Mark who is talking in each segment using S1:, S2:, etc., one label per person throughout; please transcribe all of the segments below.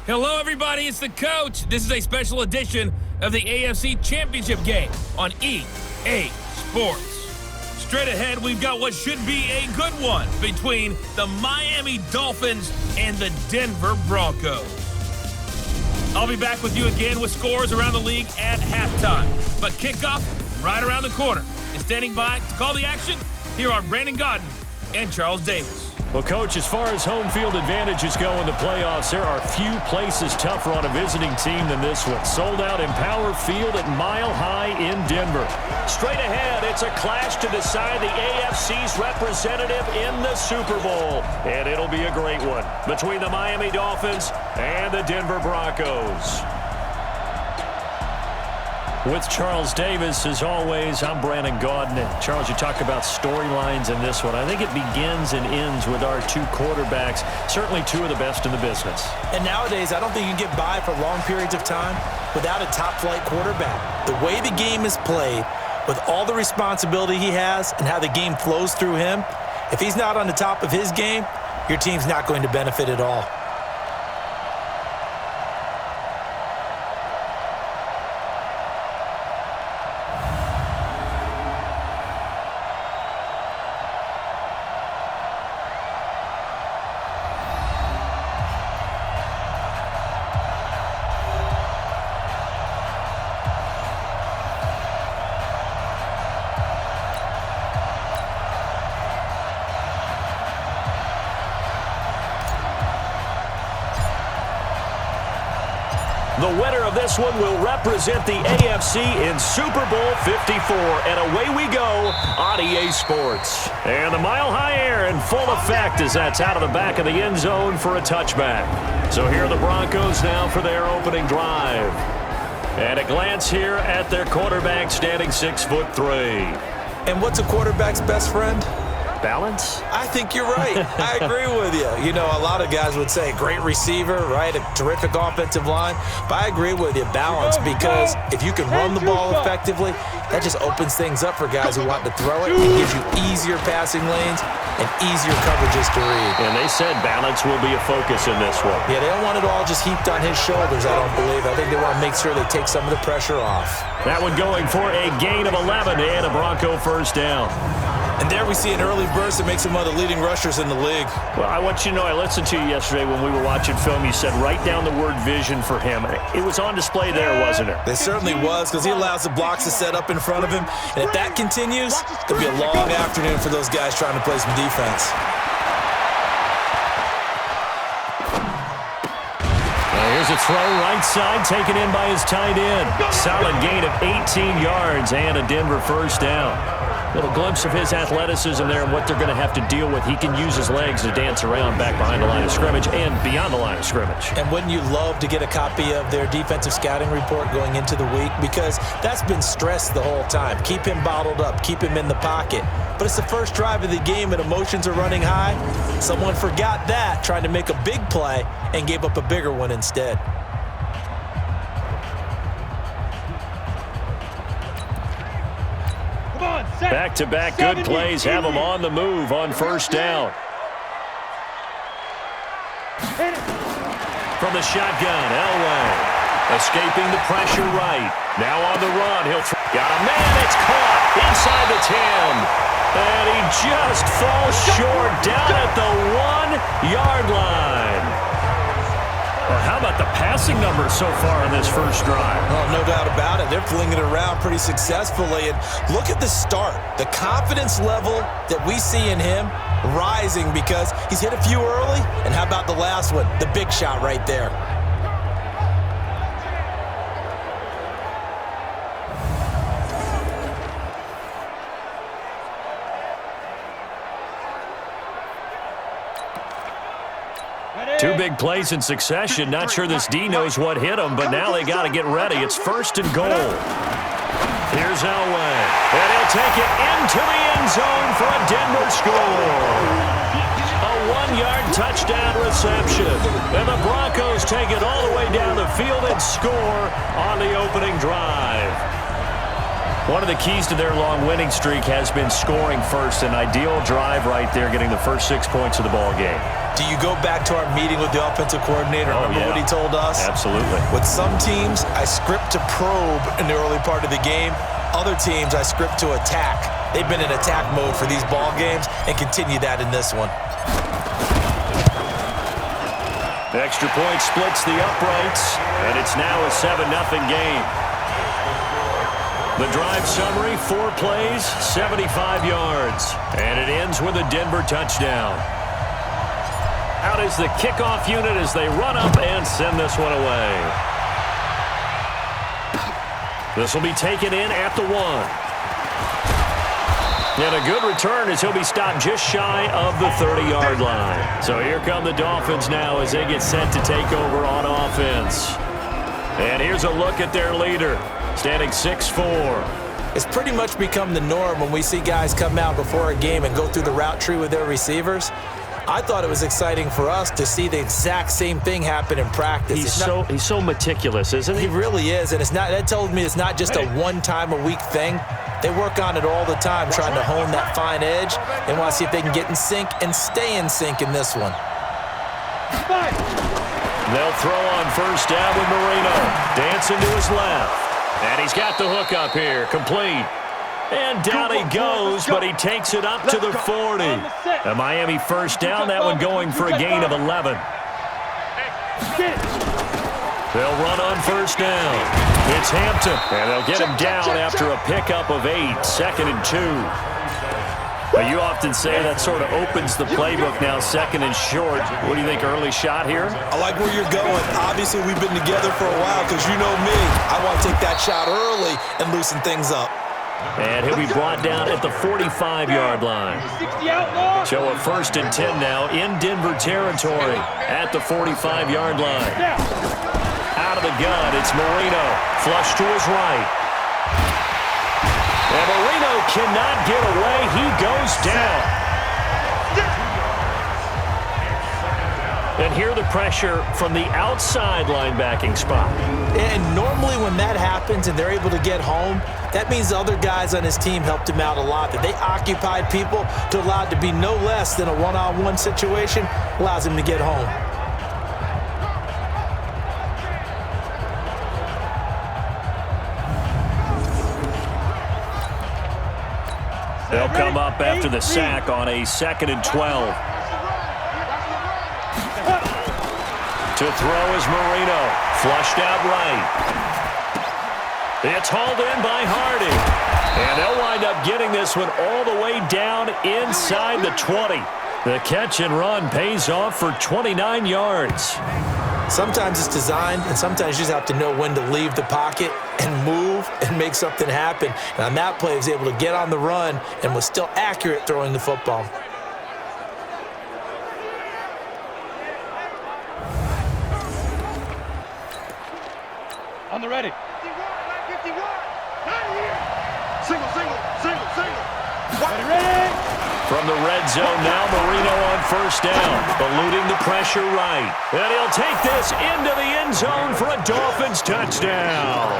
S1: Hello, everybody. It's the coach. This is a special edition of the AFC Championship game on EA Sports. Straight ahead, we've got what should be a good one between the Miami Dolphins and the Denver Broncos. I'll be back with you again with scores around the league at halftime. But kickoff right around the corner. And standing by to call the action, here are Brandon Gaudin and Charles Davis.
S2: Well, Coach, as far as home field advantages go in the playoffs, there are few places tougher on a visiting team than this one. Sold out Empower Field at Mile High in Denver. Straight ahead, it's a clash to decide the AFC's representative in the Super Bowl. And it'll be a great one between the Miami Dolphins and the Denver Broncos. With Charles Davis, as always, I'm Brandon Gaudin. And Charles, you talk about storylines in this one. I think it begins and ends with our two quarterbacks, certainly two of the best in the business.
S3: And nowadays, I don't think you can get by for long periods of time without a top-flight quarterback. The way the game is played, with all the responsibility he has and how the game flows through him, if he's not on the top of his game, your team's not going to benefit at all.
S2: The winner of this one will represent the AFC in Super Bowl 54. And away we go on EA Sports. And the Mile High air in full effect as that's out of the back of the end zone for a touchback. So here are the Broncos now for their opening drive. And a glance here at their quarterback standing 6'3".
S3: And what's a quarterback's best friend?
S2: Balance?
S3: I think you're right. I agree with you. You know, a lot of guys would say great receiver, right? A terrific offensive line. But I agree with you, balance, because if you can run the ball effectively, that just opens things up for guys who want to throw it. It gives you easier passing lanes and easier coverages to read.
S2: And they said balance will be a focus in this one.
S3: Yeah, they don't want it all just heaped on his shoulders, I don't believe. I think they want to make sure they take some of the pressure off.
S2: That one going for a gain of 11 and a Bronco first down.
S3: And there we see an early burst that makes him one of the leading rushers in the league.
S2: Well, I want you to know, I listened to you yesterday when we were watching film. You said write down the word vision for him. It was on display there, wasn't it?
S3: It certainly was, because he allows the blocks to set up in front of him. And if that continues, it's going to be a long afternoon for those guys trying to play some defense.
S2: Here's a throw right side, taken in by his tight end. Solid gain of 18 yards and a Denver first down. Little glimpse of his athleticism there and what they're going to have to deal with. He can use his legs to dance around back behind the line of scrimmage and beyond the line of scrimmage.
S3: And wouldn't you love to get a copy of their defensive scouting report going into the week? Because that's been stressed the whole time. Keep him bottled up. Keep him in the pocket. But it's the first drive of the game and emotions are running high. Someone forgot that, trying to make a big play, and gave up a bigger one instead.
S2: Back-to-back good plays have him on the move on first down. From the shotgun, Elway. Escaping the pressure right. Now on the run. Got a man. It's caught inside the 10. And he just falls short down at the 1-yard line. Well, how about the passing numbers so far in this first drive?
S3: Oh, no doubt about it. They're flinging it around pretty successfully. And look at the start. The confidence level that we see in him rising because he's hit a few early. And how about the last one? The big shot right there.
S2: Two big plays in succession. Not sure this D knows what hit him, but now they got to get ready. It's first and goal. Here's Elway. And he'll take it into the end zone for a Denver score. A 1-yard touchdown reception. And the Broncos take it all the way down the field and score on the opening drive. One of the keys to their long winning streak has been scoring first. An ideal drive right there, getting the first 6 points of the ball game.
S3: Do you go back to our meeting with the offensive coordinator? Remember what he told us?
S2: Absolutely.
S3: With some teams, I script to probe in the early part of the game. Other teams, I script to attack. They've been in attack mode for these ball games and continue that in this one.
S2: The extra point splits the uprights, and it's now a 7-0 game. The drive summary, 4 plays, 75 yards. And it ends with a Denver touchdown. Out is the kickoff unit as they run up and send this one away. This will be taken in at the 1. And a good return as he'll be stopped just shy of the 30-yard line. So here come the Dolphins now as they get set to take over on offense. And here's a look at their leader, standing 6'4".
S3: It's pretty much become the norm when we see guys come out before a game and go through the route tree with their receivers. I thought it was exciting for us to see the exact same thing happen in practice.
S2: He's so meticulous, isn't he?
S3: He really is, and that tells me it's not just a one-time-a-week thing. They work on it all the time, trying to hone that fine edge. They want to see if they can get in sync and stay in sync in this one.
S2: They'll throw on first down with Marino. Dancing to his left. And he's got the hook up here, complete. And down he goes, but he takes it up to the 40. A Miami first down, that one going for a gain of 11. They'll run on first down. It's Hampton, and they'll get him down after a pickup of 8, 2nd and 2. Well, you often say that sort of opens the playbook now, 2nd and short. What do you think, early shot here?
S3: I like where you're going. Obviously, we've been together for a while because you know me. I want to take that shot early and loosen things up.
S2: And he'll be brought down at the 45-yard line. So a 1st and 10 now in Denver territory at the 45-yard line. Out of the gun, it's Marino. Flush to his right. And Marino cannot get away. He goes down. And here the pressure from the outside linebacking spot.
S3: And normally when that happens and they're able to get home, that means the other guys on his team helped him out a lot. That they occupied people to allow it to be no less than a one-on-one situation, allows him to get home.
S2: They'll come up after the sack on a 2nd and 12. To throw is Marino. Flushed out right. It's hauled in by Hardy. And they'll wind up getting this one all the way down inside the 20. The catch and run pays off for 29 yards.
S3: Sometimes it's designed, and sometimes you just have to know when to leave the pocket and move and make something happen. And on that play, he was able to get on the run and was still accurate throwing the football.
S4: On the ready. 51, 9 here. Single. Ready.
S2: From the red zone now, Marino on first down, eluding the pressure right. And he'll take this into the end zone for a Dolphins touchdown.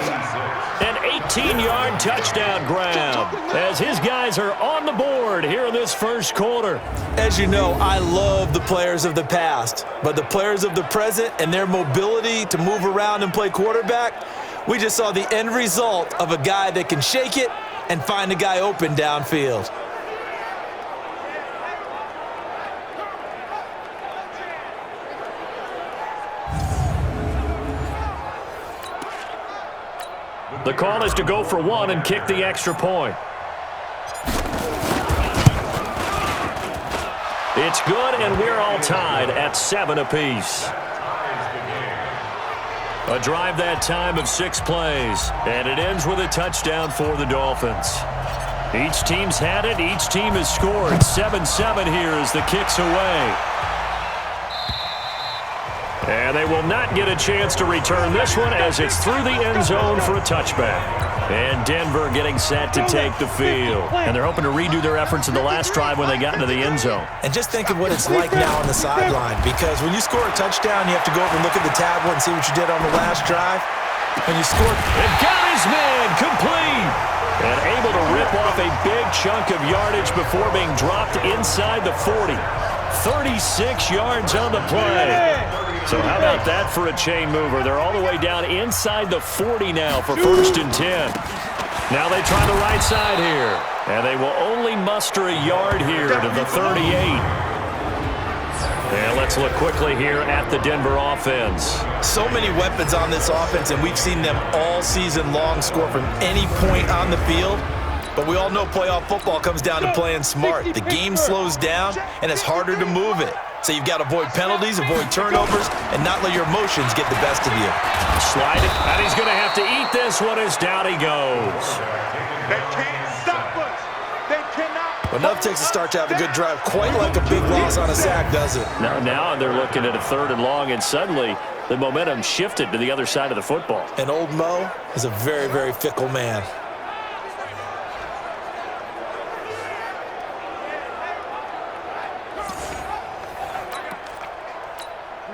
S2: An 18-yard touchdown grab as his guys are on the board here in this first quarter.
S3: As you know, I love the players of the past, but the players of the present and their mobility to move around and play quarterback, we just saw the end result of a guy that can shake it and find a guy open downfield.
S2: The call is to go for 1 and kick the extra point. It's good, and we're all tied at 7 apiece. A drive that time of 6 plays, and it ends with a touchdown for the Dolphins. Each team's had it. Each team has scored. 7-7 here as the kick's away. And they will not get a chance to return this one as it's through the end zone for a touchback. And Denver getting set to take the field. And they're hoping to redo their efforts in the last drive when they got into the end zone.
S3: And just think of what it's like now on the sideline, because when you score a touchdown, you have to go over and look at the tablet and see what you did on the last drive. When you score...
S2: They've got his man complete. And able to rip off a big chunk of yardage before being dropped inside the 40. 36 yards on the play. So how about that for a chain mover? They're all the way down inside the 40 now for 1st and 10. Now they try the right side here. And they will only muster a yard here to the 38. And let's look quickly here at the Denver offense.
S3: So many weapons on this offense, and we've seen them all season long score from any point on the field. But we all know playoff football comes down to playing smart. The game slows down, and it's harder to move it. So you've got to avoid penalties, avoid turnovers, and not let your emotions get the best of you.
S2: Sliding, and he's going to have to eat this one as down he goes.
S4: They can't stop us. They cannot.
S3: Enough takes a start to have a good drive. Quite like a big loss on a sack, does it?
S2: Now they're looking at a 3rd and long, and suddenly the momentum shifted to the other side of the football.
S3: And old Mo is a very, very fickle man.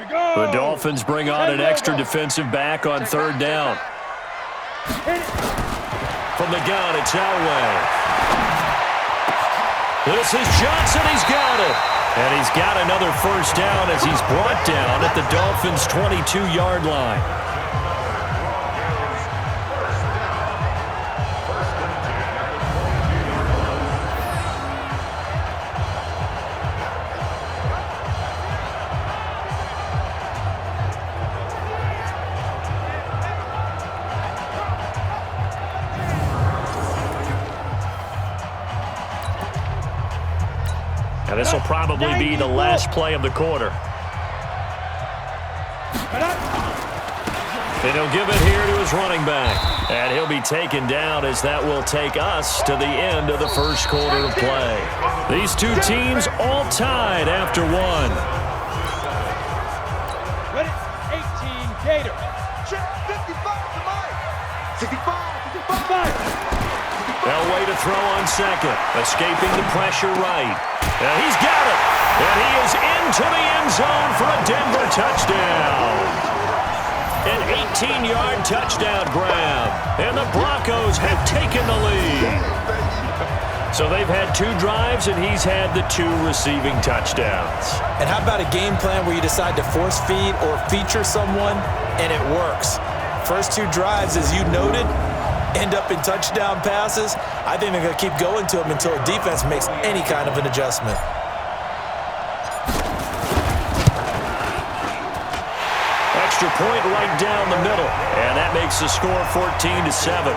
S2: The Dolphins bring on an extra defensive back on 3rd down. From the gun, it's Elway. This is Johnson. He's got it. And he's got another 1st down as he's brought down at the Dolphins' 22-yard line. And this will probably be the last play of the quarter. And he'll give it here to his running back. And he'll be taken down as that will take us to the end of the 1st quarter of play. These two teams all tied after one.
S4: Ready? 18, Gator. Check 55 to Mike. 65, 55.
S2: Elway to throw on 2nd. Escaping the pressure right. And he's got it. And he is into the end zone for a Denver touchdown. An 18-yard touchdown grab. And the Broncos have taken the lead. So they've had 2 drives, and he's had the 2 receiving touchdowns.
S3: And how about a game plan where you decide to force feed or feature someone, and it works? First 2 drives, as you noted, end up in touchdown passes. I think they're going to keep going to them until a defense makes any kind of an adjustment.
S2: Extra point right down the middle, and that makes the score 14-7.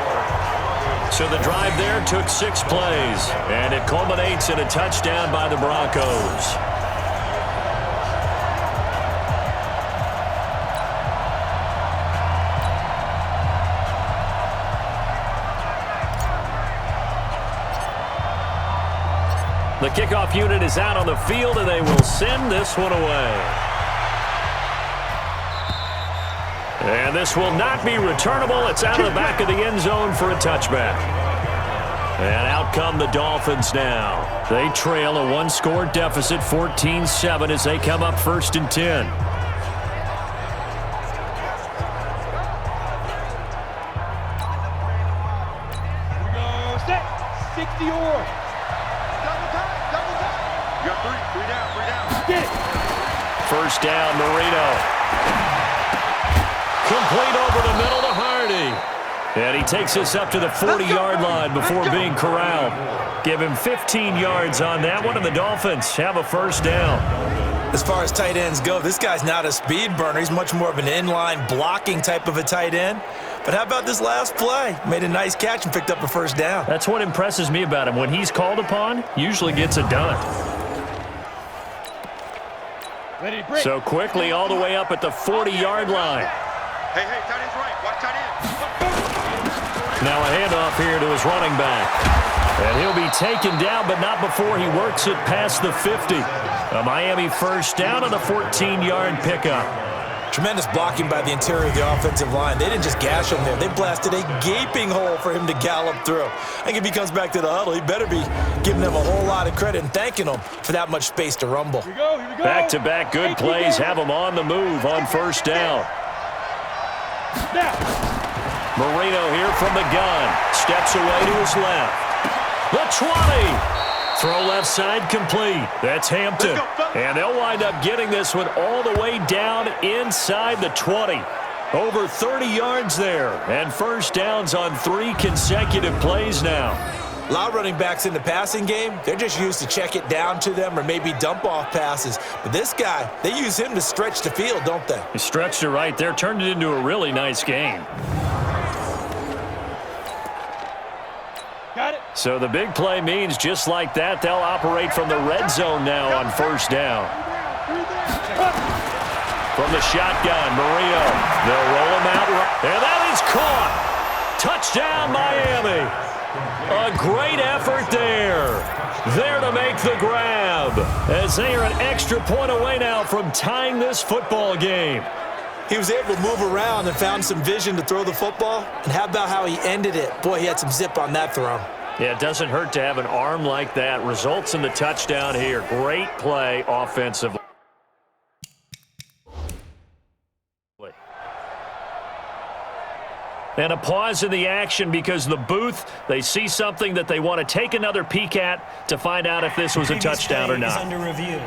S2: So the drive there took 6 plays, and it culminates in a touchdown by the Broncos. The kickoff unit is out on the field, and they will send this one away. And this will not be returnable. It's out of the back of the end zone for a touchback. And out come the Dolphins now. They trail a 1-score deficit, 14-7, as they come up 1st and 10.
S4: Here we go. Set. 60 or. You got 3 down. Get it.
S2: 1st down, Marino. Complete over the middle to Hardy. And he takes us up to the 40-yard line before being corralled. Give him 15 yards on that one, and the Dolphins have a 1st down.
S3: As far as tight ends go, this guy's not a speed burner. He's much more of an inline blocking type of a tight end. But how about this last play? Made a nice catch and picked up a 1st down.
S2: That's what impresses me about him. When he's called upon, usually gets it done. So quickly all the way up at the 40-yard line.
S4: Hey, tight end's right. Watch tight end.
S2: Now a handoff here to his running back. And he'll be taken down, but not before he works it past the 50. A Miami 1st down on a 14-yard pickup.
S3: Tremendous blocking by the interior of the offensive line. They didn't just gash him there. They blasted a gaping hole for him to gallop through. I think if he comes back to the huddle, he better be giving them a whole lot of credit and thanking them for that much space to rumble.
S4: Here we go.
S2: Back-to-back good plays have them on the move on 1st down.
S4: Now.
S2: Marino here from the gun. Steps away to his left. The 20. Throw left side complete. That's Hampton. And they'll wind up getting this one all the way down inside the 20. Over 30 yards there. And first downs on 3 consecutive plays now.
S3: A lot of running backs in the passing game, they're just used to check it down to them or maybe dump off passes. But this guy, they use him to stretch the field, don't they?
S2: He stretched it right there, turned it into a really nice game.
S4: Got it.
S2: So the big play means just like that, they'll operate from the red zone now on first down. From the shotgun, Marino. They'll roll him out, and that is caught. Touchdown, Miami. A great effort there. There to make the grab, as they are an extra point away now from tying this football game.
S3: He was able to move around and found some vision to throw the football. And how about how he ended it? Boy, he had some zip on that throw.
S2: Yeah, it doesn't hurt to have an arm like that. Results in the touchdown here. Great play offensively. And a pause in the action because the booth, they see something that they want to take another peek at to find out if this was a touchdown or not.
S5: Under review.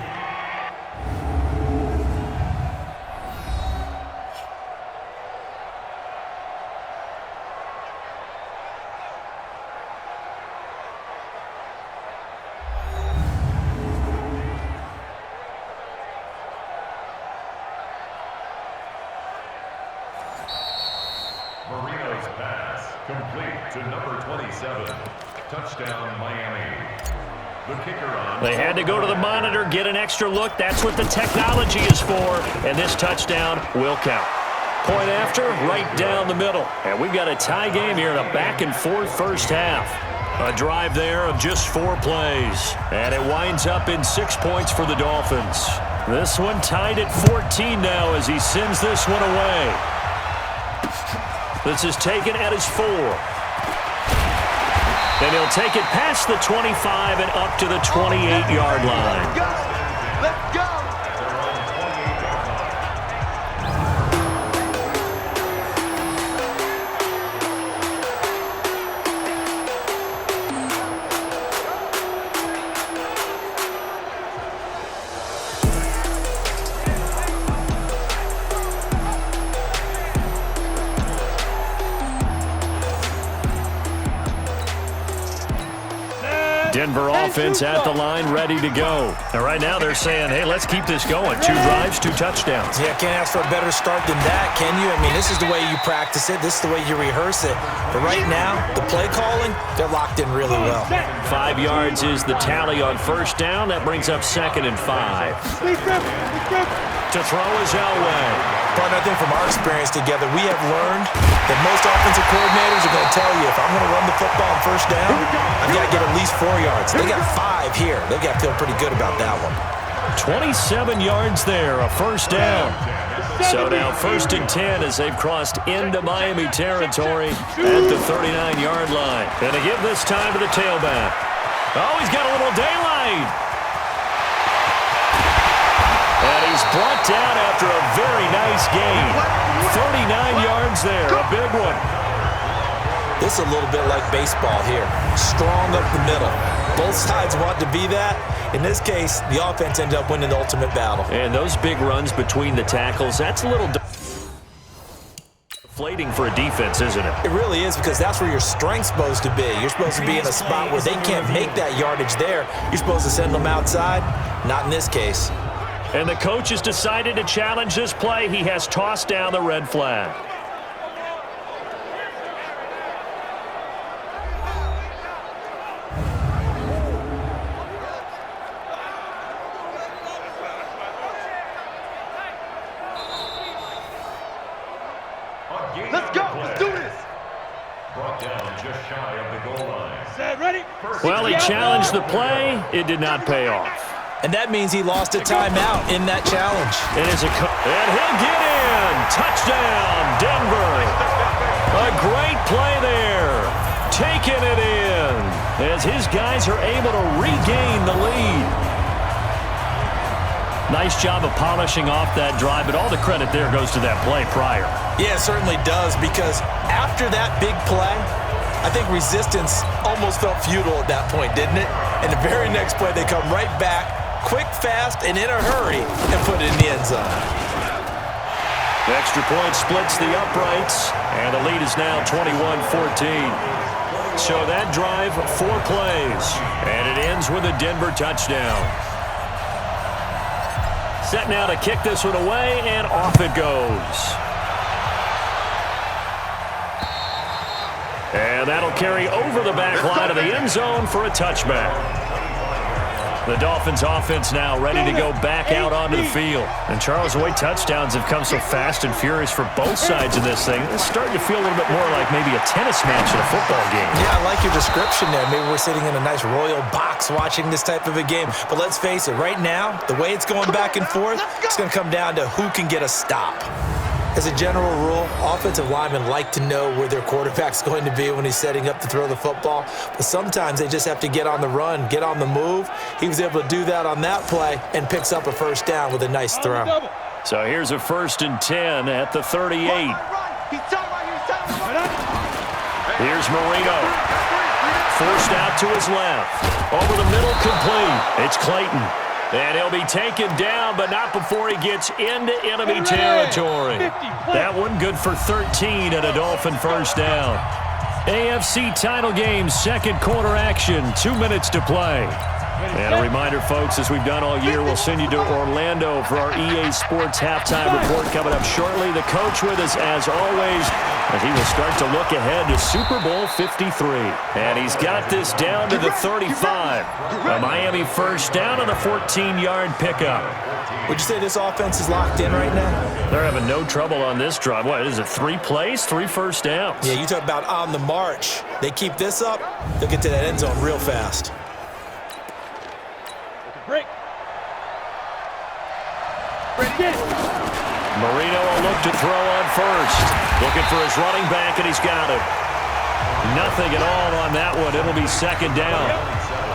S6: Marino's pass complete to number 27. Touchdown, Miami. The kicker on.
S2: They had to go to the monitor, get an extra look. That's what the technology is for, and this touchdown will count. Point after, right down the middle. And we've got a tie game here in a back-and-forth first half. A drive there of just 4 plays, and it winds up in 6 points for the Dolphins. This one tied at 14 now as he sends this one away. This is taken at his 4. And he'll take it past the 25 and up to the 28-yard line.
S4: Let's go. Let's go.
S2: Denver offense at the line, ready to go. And right now they're saying, hey, let's keep this going. 2 drives, 2 touchdowns.
S3: Yeah, can't ask for a better start than that, can you? I mean, this is the way you practice it. This is the way you rehearse it. But right now, the play calling, they're locked in really well.
S2: 5 yards is the tally on first down. That brings up 2nd and 5. To throw is Elway.
S3: Partner, I think from our experience together, we have learned that most offensive coordinators are going to tell you, if I'm going to run the football on first down, I've got to get at least 4 yards. They got 5 here. They got to feel pretty good about that one.
S2: 27 yards there, a first down. So now 1st and 10 as they've crossed into Miami territory at the 39-yard line. And to give this time to the tailback. Oh, he's got a little daylight. And he's brought down after a very nice gain. 39 yards there, a big one.
S3: This is a little bit like baseball here. Strong up the middle. Both sides want to be that. In this case, the offense ended up winning the ultimate battle.
S2: And those big runs between the tackles, that's a little deflating for a defense, isn't it?
S3: It really is, because that's where your strength's supposed to be. You're supposed to be in a spot where they can't make that yardage there. You're supposed to send them outside. Not in this case.
S2: And the coach has decided to challenge this play. He has tossed down the red flag.
S4: Let's go. Let's do this.
S6: Brought down just shy of the goal line.
S4: Set, ready?
S2: Well, he challenged the play. It did not pay off.
S3: And that means he lost a timeout in that challenge.
S2: It is and he'll get in. Touchdown, Denver. A great play there. Taking it in as his guys are able to regain the lead. Nice job of polishing off that drive, but all the credit there goes to that play prior.
S3: Yeah, it certainly does, because after that big play, I think resistance almost felt futile at that point, didn't it? And the very next play, they come right back, quick, fast, and in a hurry, and put it in the end zone.
S2: The extra point splits the uprights, and the lead is now 21-14. So that drive, 4 plays, and it ends with a Denver touchdown. Set now to kick this one away, and off it goes. And that'll carry over the back line of the end zone for a touchback. The Dolphins offense now ready to go back out onto the field. And Charles, the way touchdowns have come so fast and furious for both sides of this thing, it's starting to feel a little bit more like maybe a tennis match in a football game.
S3: Yeah, I like your description there. Maybe we're sitting in a nice royal box watching this type of a game. But let's face it, right now, the way it's going back and forth, it's going to come down to who can get a stop. As a general rule, offensive linemen like to know where their quarterback's going to be when he's setting up to throw the football. But sometimes they just have to get on the run, get on the move. He was able to do that on that play and picks up a first down with a nice throw.
S2: So here's a 1st and 10 at the 38. Here's Marino. Forced out to his left. Over the middle, complete. It's Clayton. And he'll be taken down, but not before he gets into enemy territory. That one good for 13 and a Dolphin first down. AFC title game, second quarter action, 2 minutes to play. And a reminder, folks, as we've done all year, we'll send you to Orlando for our EA Sports halftime report coming up shortly. The coach with us, as always, and he will start to look ahead to Super Bowl 53. And he's got this down to the 35. A Miami first down on the 14-yard pickup.
S3: Would you say this offense is locked in right now?
S2: They're having no trouble on this drive. What is it, 3 plays, 3 first downs?
S3: Yeah, you talk about on the march. They keep this up, they'll get to that end zone real fast.
S4: Break.
S2: Marino will look to throw on first. Looking for his running back, and he's got it. Nothing at all on that one. It'll be second down.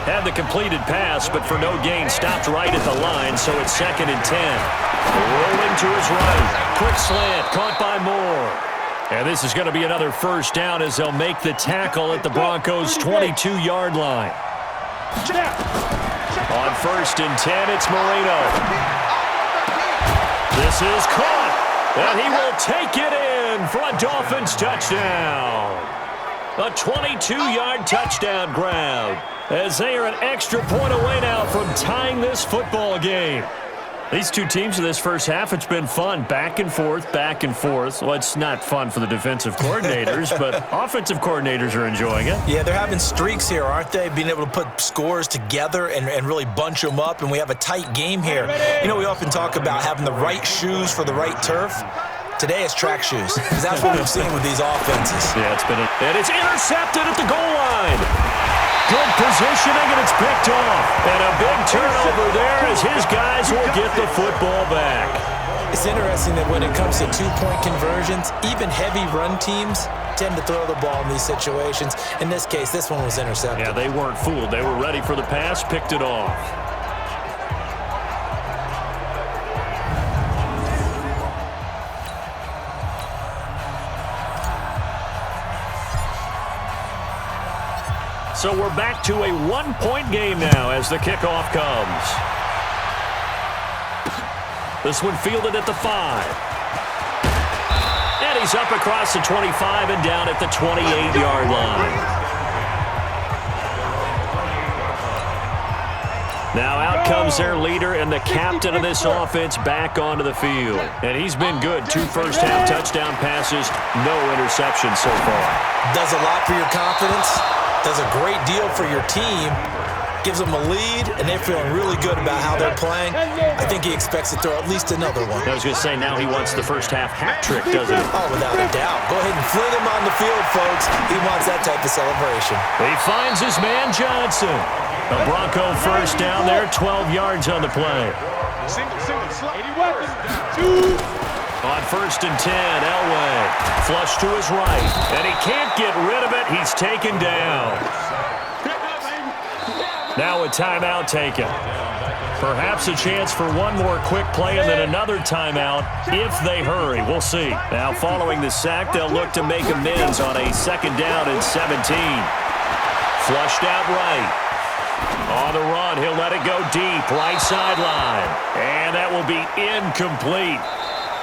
S2: Had the completed pass, but for no gain, stopped right at the line, so it's 2nd and 10. Rolling to his right. Quick slant, caught by Moore. And this is going to be another first down as they'll make the tackle at the Broncos' 22-yard line. On 1st and 10, it's Marino. This is caught, and he will take it in for a Dolphins touchdown. A 22-yard touchdown grab, as they are an extra point away now from tying this football game. These two teams in this first half, it's been fun. Back and forth, back and forth. Well, it's not fun for the defensive coordinators, but offensive coordinators are enjoying it.
S3: Yeah, they're having streaks here, aren't they? Being able to put scores together and really bunch them up, and we have a tight game here. You know, we often talk about having the right shoes for the right turf. Today it's track shoes, because that's what we've seen with these offenses.
S2: Yeah, and it's intercepted at the goal line. Good positioning, and it's picked off. And a big turnover there as his guys will get the football back.
S3: It's interesting that when it comes to two-point conversions, even heavy run teams tend to throw the ball in these situations. In this case, this one was intercepted.
S2: Yeah, they weren't fooled. They were ready for the pass, picked it off. So we're back to a 1-point game now as the kickoff comes. This one fielded at the 5. And he's up across the 25 and down at the 28-yard line. Now out comes their leader and the captain of this offense back onto the field. And he's been good. 2 first-half touchdown passes, no interceptions so far.
S3: Does a lot for your confidence. Does a great deal for your team, gives them a lead, and they're feeling really good about how they're playing. I think he expects to throw at least another one.
S2: I was going to say, now he wants the first half hat trick, doesn't he?
S3: Oh, without a doubt. Go ahead and fling him on the field, folks. He wants that type of celebration.
S2: He finds his man, Johnson. A Bronco first down there, 12 yards on the play. On 1st and 10, Elway. Flush to his right. And he can't get rid of it. He's taken down. Now a timeout taken. Perhaps a chance for one more quick play and then another timeout if they hurry. We'll see. Now, following the sack, they'll look to make amends on a 2nd down and 17. Flushed out right. On the run, he'll let it go deep, right sideline. And that will be incomplete.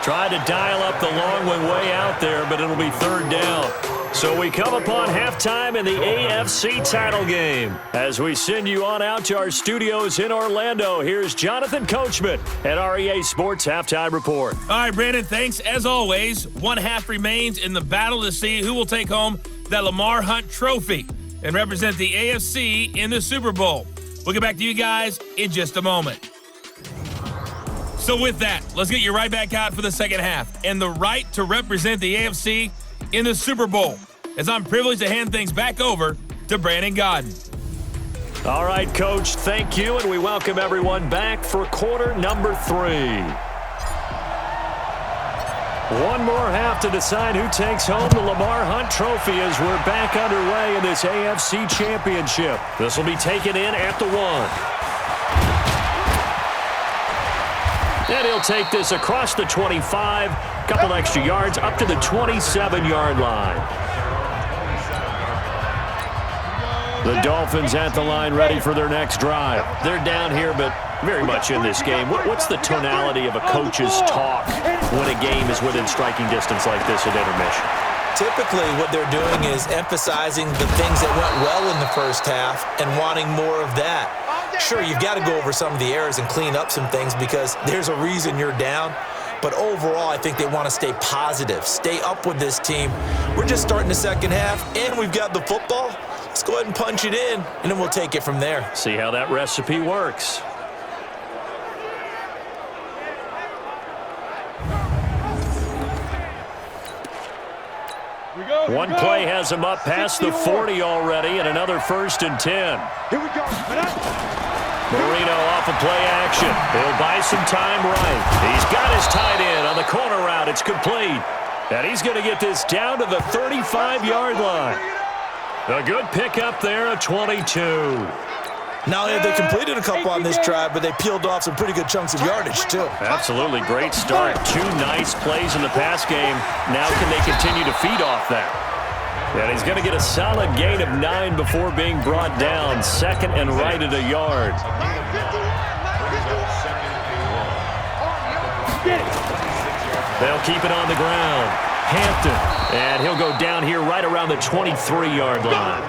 S2: Tried to dial up the long one way out there, but it'll be 3rd down. So we come upon halftime in the AFC title game. As we send you on out to our studios in Orlando, here's Jonathan Coachman at REA Sports Halftime Report.
S1: All right, Brandon, thanks. As always, one half remains in the battle to see who will take home that Lamar Hunt trophy and represent the AFC in the Super Bowl. We'll get back to you guys in just a moment. So with that, let's get you right back out for the second half and the right to represent the AFC in the Super Bowl, as I'm privileged to hand things back over to Brandon Godden.
S2: All right, Coach, thank you, and we welcome everyone back for quarter number 3. One more half to decide who takes home the Lamar Hunt trophy as we're back underway in this AFC Championship. This will be taken in at the 1. And he'll take this across the 25, couple extra yards, up to the 27-yard line. The Dolphins at the line, ready for their next drive. They're down here, but very much in this game. What's the tonality of a coach's talk when a game is within striking distance like this at intermission?
S3: Typically, what they're doing is emphasizing the things that went well in the first half and wanting more of that. Sure, you've got to go over some of the errors and clean up some things because there's a reason you're down. But overall, I think they want to stay positive, stay up with this team. We're just starting the second half, and we've got the football. Let's go ahead and punch it in, and then we'll take it from there.
S2: See how that recipe works. One play has him up past the 40 already, and another 1st and 10.
S4: Here we go.
S2: Marino off of play action. He'll buy some time right. He's got his tight end on the corner route. It's complete. And he's going to get this down to the 35-yard line. A good pickup there at 22.
S3: Not only have they completed a couple on this drive, but they peeled off some pretty good chunks of yardage, too.
S2: Absolutely great start. 2 nice plays in the pass game. Now can they continue to feed off that? And he's going to get a solid gain of 9 before being brought down. 2nd and right at a yard. They'll keep it on the ground. Hampton. And he'll go down here right around the 23-yard line.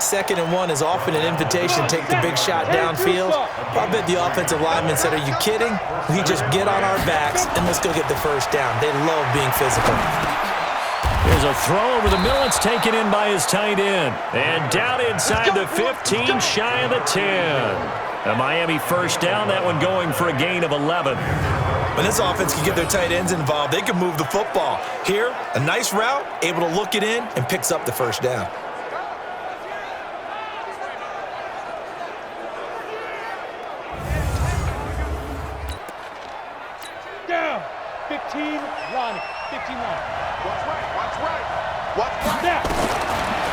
S3: 2nd and 1 is often an invitation to take the big shot downfield. I bet the offensive lineman said, are you kidding? We just get on our backs and let's go get the first down. They love being physical.
S2: There's a throw over the middle. It's taken in by his tight end. And down inside the 15, shy of the 10. A Miami 1st down, that one going for a gain of 11.
S3: When this offense can get their tight ends involved, they can move the football. Here, a nice route, able to look it in, and picks up the 1st down.
S4: Down. 15, line. 15 line. Watch right. Watch right. Watch right.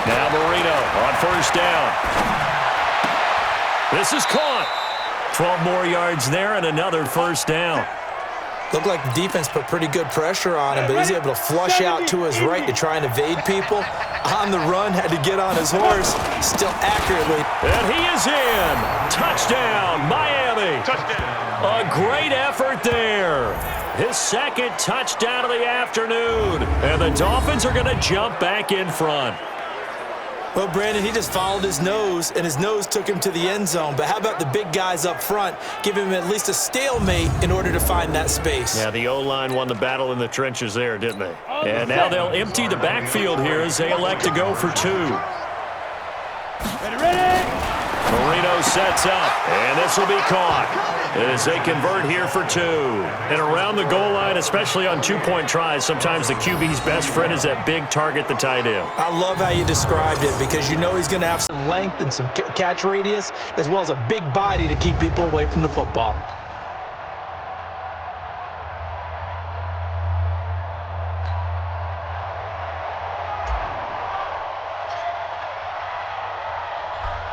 S2: Now Marino on 1st down. This is caught. 12 more yards there and another 1st down.
S3: Looked like the defense put pretty good pressure on him, but he's able to flush out to his right to try and evade people. On the run, had to get on his horse, still accurately.
S2: And he is in. Touchdown, Miami.
S4: Touchdown.
S2: A great effort there. His 2nd touchdown of the afternoon. And the Dolphins are going to jump back in front.
S3: Well, Brandon, he just followed his nose, and his nose took him to the end zone. But how about the big guys up front? Give him at least a stalemate in order to find that space.
S2: Yeah, the O-line won the battle in the trenches there, didn't they? And now they'll empty the backfield here as they elect to go for 2.
S4: Ready?
S2: Marino sets up, and this will be caught as they convert here for 2. And around the goal line, especially on 2-point tries, sometimes the QB's best friend is that big target, the tight end.
S3: I love how you described it because you know he's going to have some length and some catch radius as well as a big body to keep people away from the football.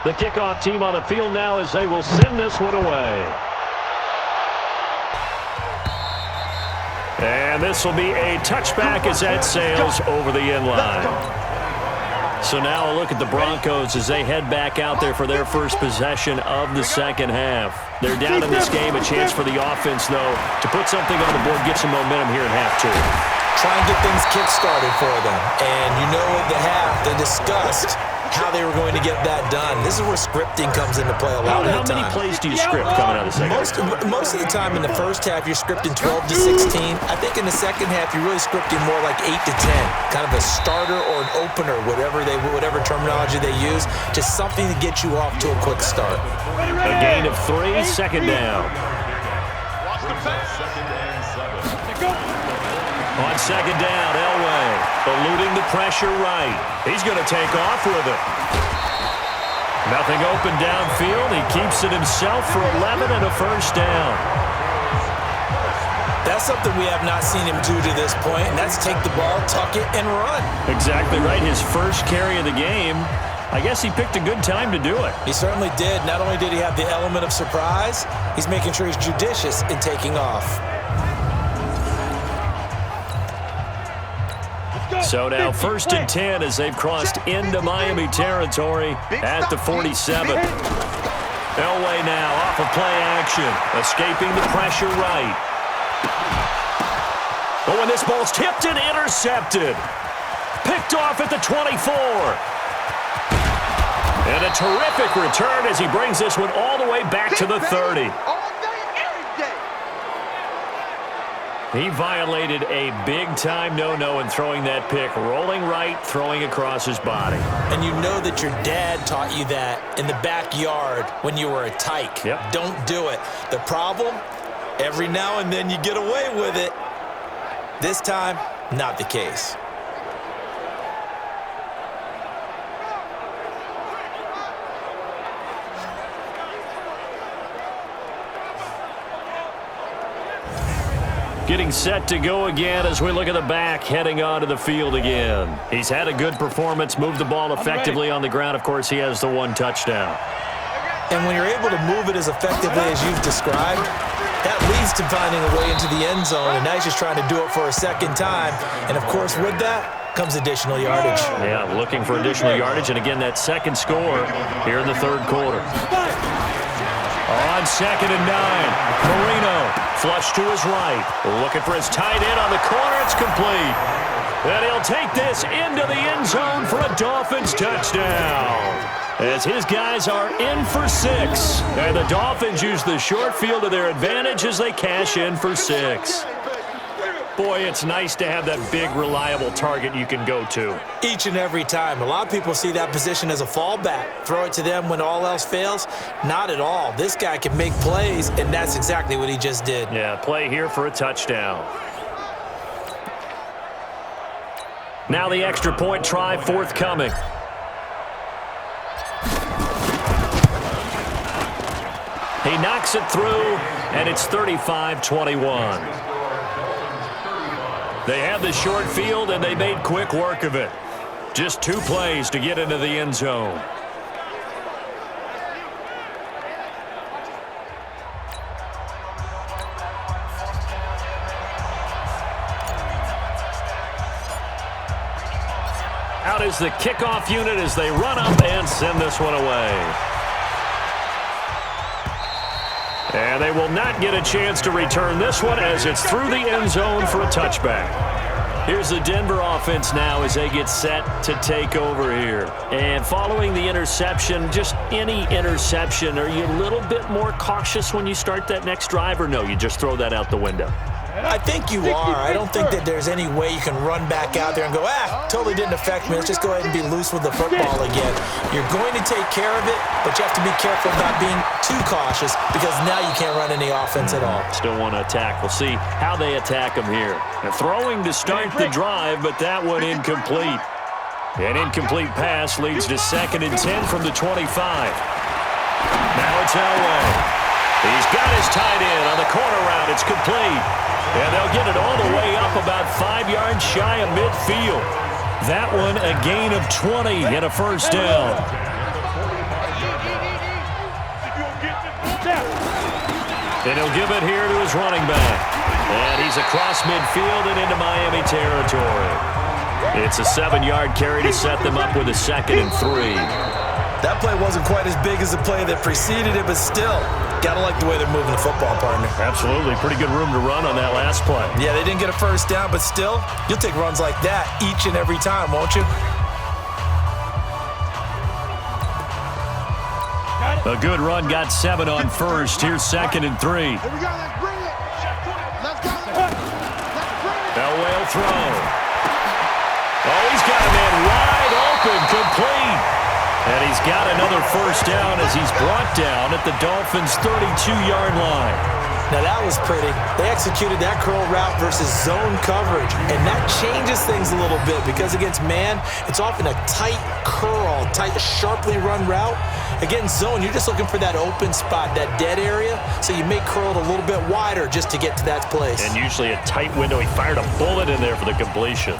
S2: The kickoff team on the field now as they will send this one away. And this will be a touchback as that sails over the end line. So now a look at the Broncos as they head back out there for their first possession of the second half. They're down in this game. A chance for the offense, though, to put something on the board, get some momentum here in half two.
S3: Try and get things kick-started for them. And you know at the half, they discussed how they were going to get that done. This is where scripting comes into play a lot of the time.
S2: How many plays do you script coming out of the second half?
S3: Most of the time in the first half, you're scripting 12 to 16. I think in the second half, you're really scripting more like 8 to 10. Kind of a starter or an opener, whatever terminology they use. Just something to get you off to a quick start.
S2: A gain of 3, second down. On second down, Elway eluding the pressure right. He's going to take off with it. Nothing open downfield. He keeps it himself for 11 and a first down.
S3: That's something we have not seen him do to this point, and that's take the ball, tuck it, and run.
S2: Exactly right. His first carry of the game. I guess he picked a good time to do it.
S3: He certainly did. Not only did he have the element of surprise, he's making sure he's judicious in taking off.
S2: So now 1st and 10 as they've crossed into Miami territory at the 47. Elway now off of play action, escaping the pressure right. Oh, and this ball's tipped and intercepted. Picked off at the 24. And a terrific return as he brings this one all the way back to the 30. He violated a big-time no-no in throwing that pick, rolling right, throwing across his body.
S3: And you know that your dad taught you that in the backyard when you were a tyke.
S2: Yep.
S3: Don't do it. The problem, every now and then you get away with it. This time, not the case.
S2: Getting set to go again as we look at the back, heading onto the field again. He's had a good performance, moved the ball effectively on the ground. Of course, he has the 1 touchdown.
S3: And when you're able to move it as effectively as you've described, that leads to finding a way into the end zone, and now he's just trying to do it for a second time. And, of course, with that comes additional yardage.
S2: Yeah, looking for additional yardage, and again, that second score here in the third quarter. On 2nd and 9, Marino flush to his right. Looking for his tight end on the corner. It's complete. And he'll take this into the end zone for a Dolphins touchdown. As his guys are in for 6. And the Dolphins use the short field to their advantage as they cash in for 6. Boy, it's nice to have that big, reliable target you can go to.
S3: Each and every time. A lot of people see that position as a fallback. Throw it to them when all else fails. Not at all. This guy can make plays, and that's exactly what he just did.
S2: Yeah, play here for a touchdown. Now the extra point try forthcoming. He knocks it through, and it's 35-21. They had the short field, and they made quick work of it. Just 2 plays to get into the end zone. Out is the kickoff unit as they run up and send this one away. And they will not get a chance to return this one as it's through the end zone for a touchback. Here's the Denver offense now as they get set to take over here. And following the interception, just any interception, are you a little bit more cautious when you start that next drive, or no, you just throw that out the window?
S3: I think you are. I don't think that there's any way you can run back out there and go, totally didn't affect me. Let's just go ahead and be loose with the football again. You're going to take care of it, but you have to be careful about being too cautious because now you can't run any offense at all.
S2: Still want to attack. We'll see how they attack them here. They're throwing to start the drive, but that one incomplete. An incomplete pass leads to 2nd and 10 from the 25. Now it's Elway. He's got his tight end on the corner route. It's complete. And they'll get it all the way up about 5 yards shy of midfield. That one a gain of 20 and a first down. And he'll give it here to his running back. And he's across midfield and into Miami territory. It's a 7-yard carry to set them up with a 2nd and 3.
S3: That play wasn't quite as big as the play that preceded it, but still, got to like the way they're moving the football, partner.
S2: Absolutely. Pretty good room to run on that last play.
S3: Yeah, they didn't get a first down, but still, you'll take runs like that each and every time, won't you?
S2: A good run got 7 on first. Here's 2nd and 3.
S4: Here we go, let's bring it. Let's go. Let's bring it.
S2: Now whale throw. Oh, he's got a man wide open, complete. And he's got another first down as he's brought down at the Dolphins' 32-yard line.
S3: Now that was pretty. They executed that curl route versus zone coverage, and that changes things a little bit because against man, it's often a tight curl, tight, sharply run route. Against zone, you're just looking for that open spot, that dead area, so you may curl it a little bit wider just to get to that place.
S2: And usually a tight window. He fired a bullet in there for the completion.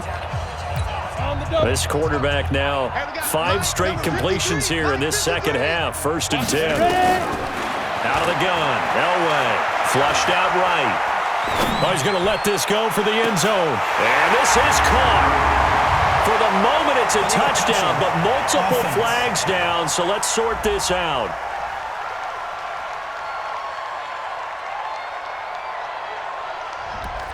S2: This quarterback now, 5 straight completions here in this second half. 1st and 10. Out of the gun. Elway. Flushed out right. Oh, he's going to let this go for the end zone. And this is caught. For the moment, it's a touchdown, but multiple flags down, so let's sort this out.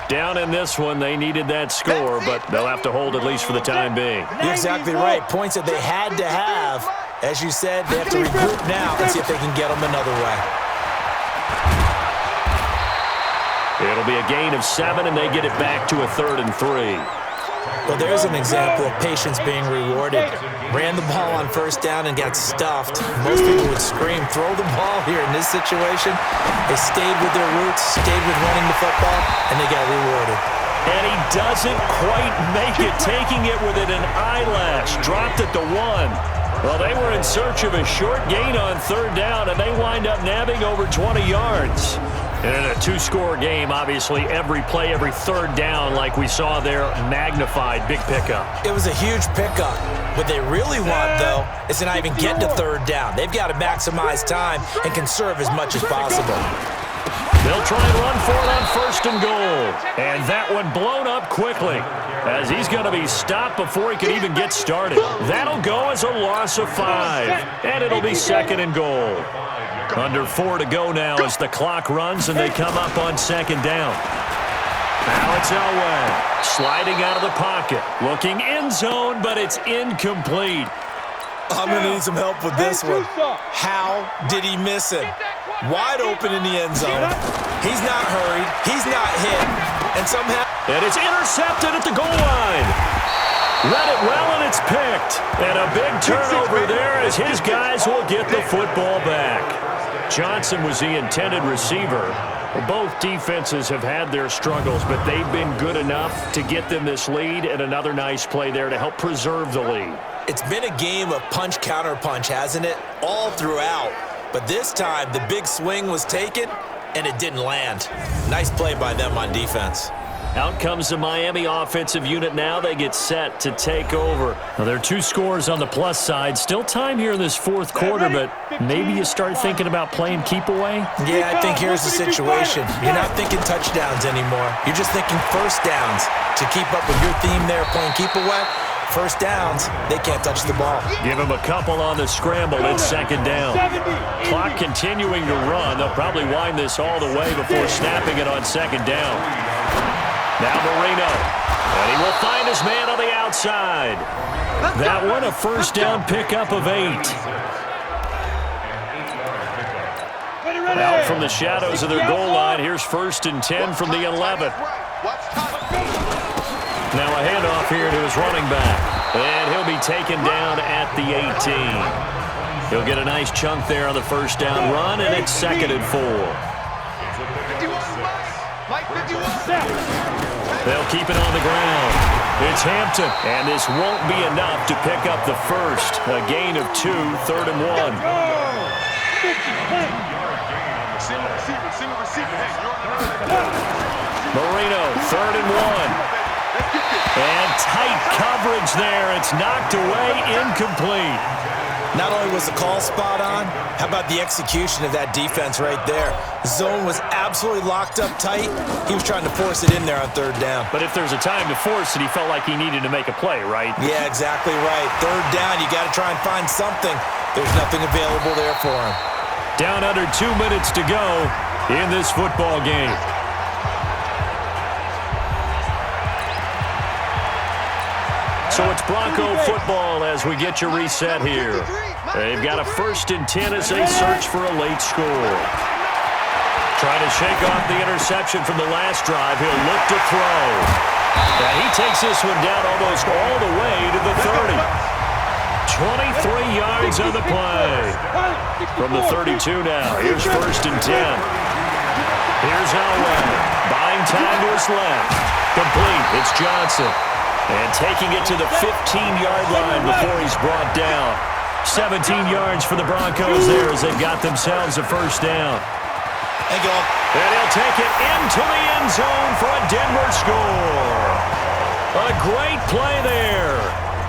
S2: Down in this one, they needed that score, but they'll have to hold at least for the time being.
S3: You're exactly right. Points that they had to have. As you said, they have to regroup now and see if they can get them another way.
S2: It'll be a gain of 7, and they get it back to a 3rd and 3.
S3: Well, there's an example of patience being rewarded. Ran the ball on first down and got stuffed. Most people would scream, throw the ball here. In this situation, they stayed with their roots, stayed with running the football, and they got rewarded.
S2: And he doesn't quite make it, taking it within an eyelash. Dropped at the 1. Well, they were in search of a short gain on 3rd down, and they wind up nabbing over 20 yards. And in a 2-score game, obviously, every play, every 3rd down, like we saw there, magnified, big pickup.
S3: It was a huge pickup. What they really want, though, is to not even get to 3rd down. They've got to maximize time and conserve as much as possible.
S2: They'll try and run for it on 1st and goal. And that one blown up quickly as he's going to be stopped before he can even get started. That'll go as a loss of 5. And it'll be 2nd and goal. Under 4 to go now as the clock runs and they come up on 2nd down. Now it's Elway sliding out of the pocket. Looking end zone, but it's incomplete.
S3: I'm going to need some help with this one. How did he miss it? Wide open in the end zone. He's not hurried. He's not hit. And somehow...
S2: And it's intercepted at the goal line. Read it well, and it's picked. And a big turnover there as his guys will get the football back. Johnson was the intended receiver. Both defenses have had their struggles, but they've been good enough to get them this lead, and another nice play there to help preserve the lead.
S3: It's been a game of punch-counter-punch, hasn't it? All throughout. But this time, the big swing was taken, and it didn't land. Nice play by them on defense.
S2: Out comes the Miami offensive unit now. They get set to take over. Now, there are 2 scores on the plus side. Still time here in this 4th quarter, but maybe you start thinking about playing keep away?
S3: Yeah, I think here's the situation. You're not thinking touchdowns anymore. You're just thinking first downs. To keep up with your theme there, playing keep away, first downs, they can't touch the ball.
S2: Give them a couple on the scramble. It's 2nd down. Clock continuing to run. They'll probably wind this all the way before snapping it on 2nd down. Now Marino, and he will find his man on the outside. That one a first down pickup of 8. Out from the shadows of their goal line, here's 1st and 10 from the 11. Now a handoff here to his running back, and he'll be taken down at the 18. He'll get a nice chunk there on the first down run, and it's 2nd and 4. They'll keep it on the ground. It's Hampton, and this won't be enough to pick up the first. A gain of 2, 3rd and 1. Marino, 3rd and 1. And tight coverage there. It's knocked away, incomplete.
S3: Not only was the call spot on, how about the execution of that defense right there? The zone was absolutely locked up tight. He was trying to force it in there on third down.
S2: But if there's a time to force it, he felt like he needed to make a play, right?
S3: Yeah, exactly right. Third down, you got to try and find something. There's nothing available there for him.
S2: Down under 2 minutes to go in this football game. So it's Bronco football as we get you reset here. They've got a 1st and 10 as they search for a late score. Trying to shake off the interception from the last drive. He'll look to throw. And he takes this one down almost all the way to the 30. 23 yards on the play. From the 32 now. Here's 1st and 10. Here's Elway. Buying time to his left. Complete. It's Johnson. And taking it to the 15-yard line before he's brought down. 17 yards for the Broncos there as they've got themselves a 1st down.
S3: And
S2: he'll take it into the end zone for a Denver score. A great play there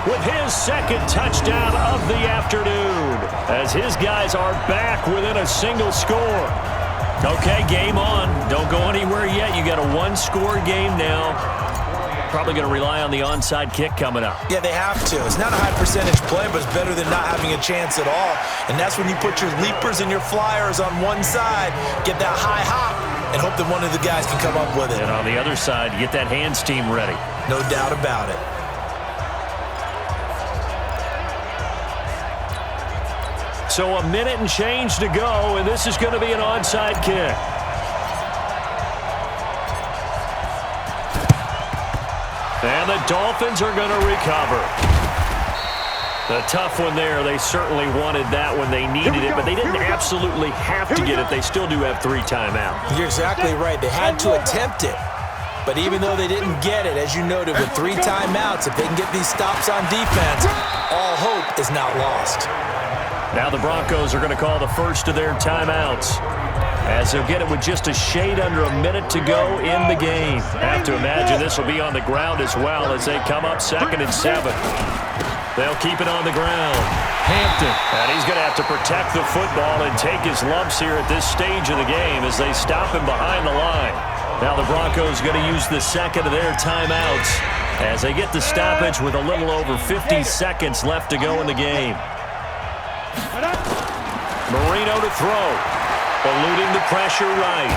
S2: with his 2nd touchdown of the afternoon as his guys are back within a single score. Okay, game on. Don't go anywhere yet. You got a 1-score game now. Probably going to rely on the onside kick coming up.
S3: Yeah, they have to. It's not a high percentage play, but it's better than not having a chance at all. And that's when you put your leapers and your flyers on one side, get that high hop, and hope that one of the guys can come up with it.
S2: And on the other side, get that hands team ready.
S3: No doubt about it.
S2: So a minute and change to go, and this is going to be an onside kick. And the Dolphins are going to recover. The tough one there. They certainly wanted that when they needed it, but they didn't absolutely have to get it. They still do have 3 timeouts.
S3: You're exactly right. They had to attempt it. But even though they didn't get it, as you noted, with 3 timeouts, if they can get these stops on defense, all hope is not lost.
S2: Now the Broncos are going to call the first of their timeouts, as they'll get it with just a shade under a minute to go in the game. Have to imagine this will be on the ground as well as they come up 2nd and 7. They'll keep it on the ground. Hampton, and he's going to have to protect the football and take his lumps here at this stage of the game as they stop him behind the line. Now the Broncos are going to use the 2nd of their timeouts as they get the stoppage with a little over 50 seconds left to go in the game. Marino to throw. Eluding the pressure right.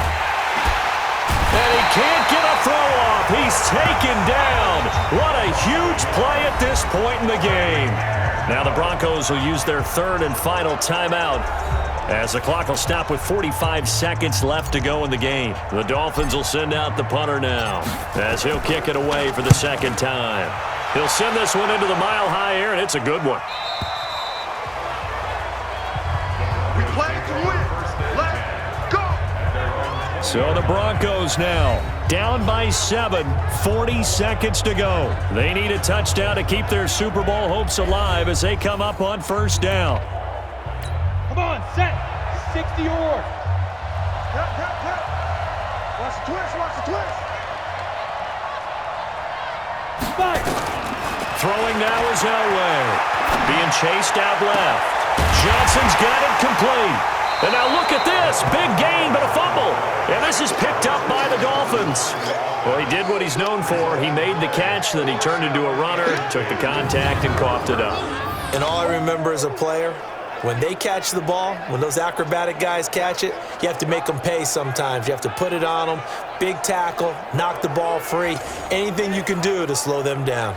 S2: And he can't get a throw off. He's taken down. What a huge play at this point in the game. Now the Broncos will use their 3rd and final timeout as the clock will stop with 45 seconds left to go in the game. The Dolphins will send out the punter now as he'll kick it away for the 2nd time. He'll send this one into the mile-high air, and it's a good one. So the Broncos now down by 7, 40 seconds to go. They need a touchdown to keep their Super Bowl hopes alive as they come up on 1st down.
S4: Come on, set. 60 or. Watch the twist, watch the twist. Spike.
S2: Throwing now is Elway. Being chased out left. Johnson's got it complete. And now look at this. Big gain, but a fumble. And this is picked up by the Dolphins. Well, he did what he's known for. He made the catch, then he turned into a runner, took the contact, and coughed it up.
S3: And all I remember as a player, when they catch the ball, when those acrobatic guys catch it, you have to make them pay sometimes. You have to put it on them, big tackle, knock the ball free, anything you can do to slow them down.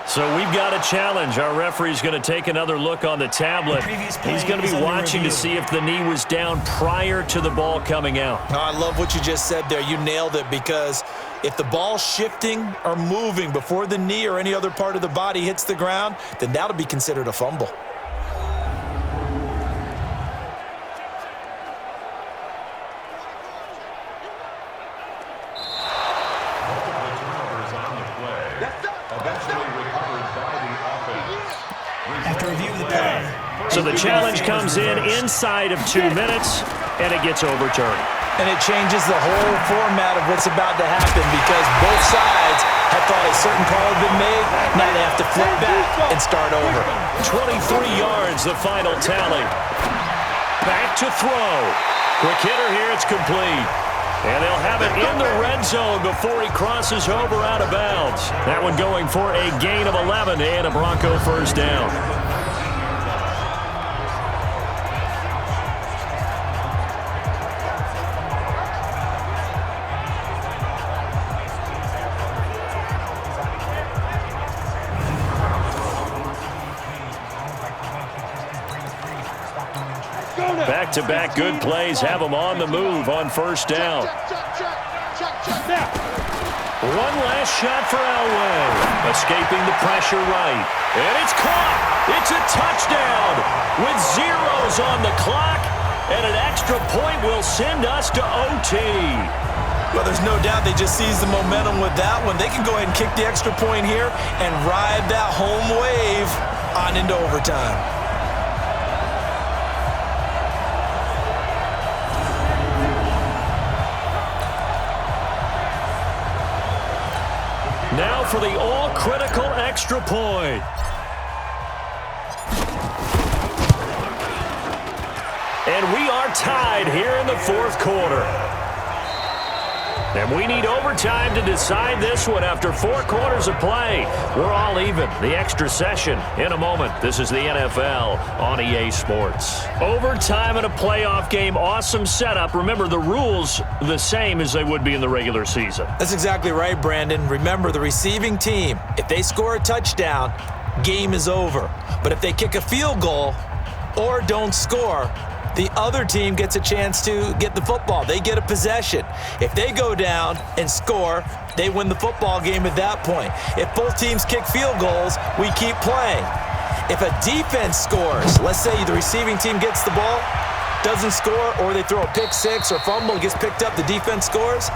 S2: So we've got a challenge. Our referee's going to take another look on the tablet. He's going to be watching to see if the knee was down prior to the ball coming out.
S3: Oh, I love what you just said there. You nailed it, because if the ball's shifting or moving before the knee or any other part of the body hits the ground, then that'll be considered a fumble.
S2: So the challenge comes in inside of 2 minutes, and it gets overturned.
S3: And it changes the whole format of what's about to happen, because both sides had thought a certain call had been made. Now they have to flip back and start over.
S2: 23 yards, the final tally. Back to throw. Quick hitter here, it's complete. And they'll have it in the red zone before he crosses over out of bounds. That one going for a gain of 11 and a Bronco first down. Back-to-back good plays have them on the move on first down. One last shot for Elway. Escaping the pressure right. And it's caught. It's a touchdown with zeros on the clock. And an extra point will send us to OT.
S3: Well, there's no doubt they just seized the momentum with that one. They can go ahead and kick the extra point here and ride that home wave on into overtime.
S2: Now for the all-critical extra point. And we are tied here in the fourth quarter. And we need overtime to decide this one after 4 quarters of play. We're all even. The extra session in a moment. This is the NFL on EA Sports. Overtime in a playoff game. Awesome setup. Remember, the rules the same as they would be in the regular season.
S3: That's exactly right, Brandon. Remember, the receiving team, if they score a touchdown, game is over. But if they kick a field goal or don't score, the other team gets a chance to get the football. They get a possession. If they go down and score, they win the football game at that point. If both teams kick field goals, we keep playing. If a defense scores, let's say the receiving team gets the ball, doesn't score, or they throw a pick six or fumble, gets picked up, the defense scores,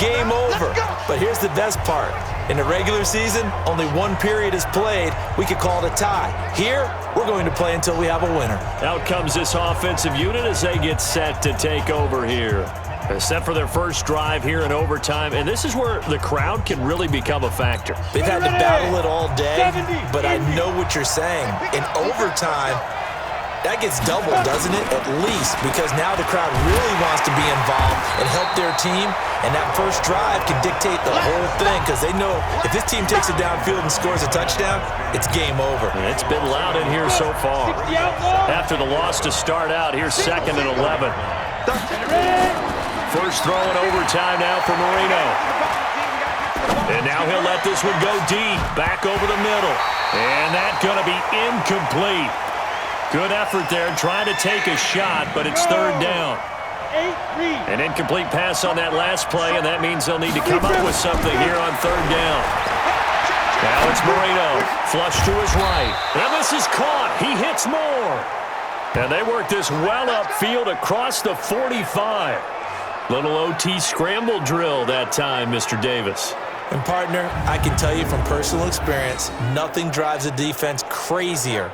S3: game over. But here's the best part. In the regular season, only one period is played. We could call it a tie. Here, we're going to play until we have a winner.
S2: Out comes this offensive unit as they get set to take over here. They're set for their first drive here in overtime, and this is where the crowd can really become a factor.
S3: They've had to battle it all day, but I know what you're saying. In overtime, that gets doubled, doesn't it? At least, because now the crowd really wants to be involved and help their team, and that first drive can dictate the whole thing because they know if this team takes it downfield and scores a touchdown, it's game over.
S2: And it's been loud in here so far. After the loss to start out, here's 2nd and 11. First throw in overtime now for Marino. And now he'll let this one go deep, back over the middle. And that's going to be incomplete. Good effort there, trying to take a shot, but it's 3rd down. An incomplete pass on that last play, and that means they'll need to come up with something here on 3rd down. Now it's Marino, flush to his right. And this is caught. He hits more. And they work this well upfield across the 45. Little OT scramble drill that time, Mr. Davis.
S3: And, partner, I can tell you from personal experience, nothing drives a defense crazier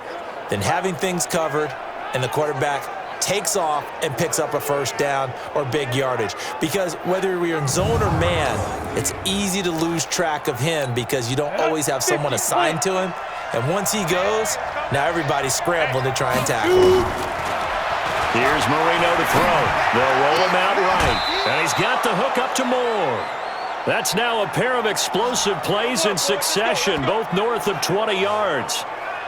S3: than having things covered and the quarterback takes off and picks up a first down or big yardage. Because whether we're in zone or man, it's easy to lose track of him because you don't always have someone assigned to him. And once he goes, now everybody's scrambling to try and tackle him.
S2: Here's Marino to throw. They'll roll him out right. And he's got the hook up to Moore. That's now a pair of explosive plays in succession, both north of 20 yards.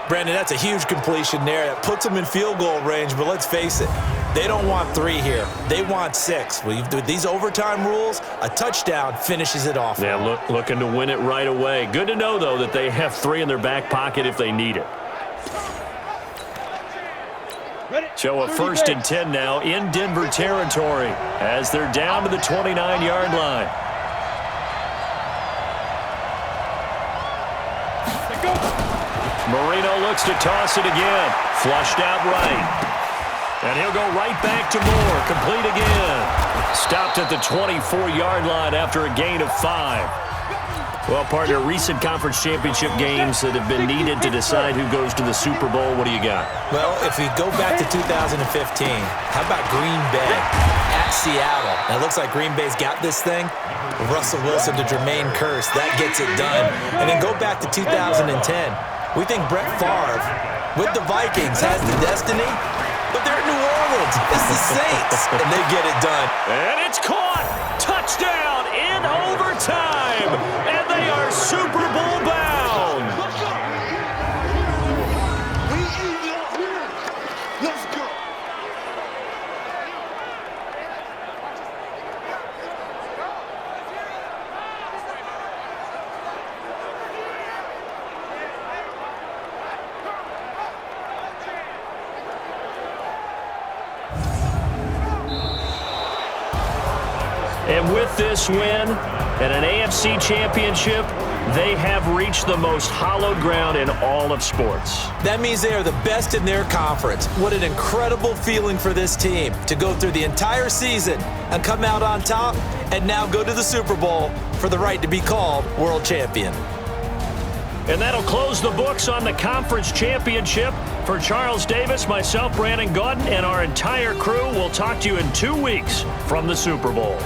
S3: Brandon, that's a huge completion there. That puts them in field goal range, but let's face it, they don't want 3 here. They want 6. With these overtime rules, a touchdown finishes it off.
S2: Yeah, looking to win it right away. Good to know, though, that they have 3 in their back pocket if they need it. So a 1st and 10 now in Denver territory as they're down to the 29-yard line. Marino looks to toss it again. Flushed out right. And he'll go right back to Moore. Complete again. Stopped at the 24-yard line after a gain of 5. Well, partner, recent conference championship games that have been needed to decide who goes to the Super Bowl. What do you got?
S3: Well, if we go back to 2015, how about Green Bay at Seattle? And it looks like Green Bay's got this thing. Russell Wilson to Jermaine Kearse, that gets it done. And then go back to 2010. We think Brett Favre with the Vikings has the destiny, but they're in New Orleans. It's the Saints, and they get it done.
S2: And it's caught. Touchdown in overtime. And they are Super Bowl bound.
S4: Let's go. We even here. Let's go.
S2: And with this win and an AFC championship, they have reached the most hallowed ground in all of sports.
S3: That means they are the best in their conference. What an incredible feeling for this team to go through the entire season and come out on top and now go to the Super Bowl for the right to be called world champion.
S2: And that'll close the books on the conference championship. For Charles Davis, myself, Brandon Gaudin, and our entire crew, we'll talk to you in 2 weeks from the Super Bowl.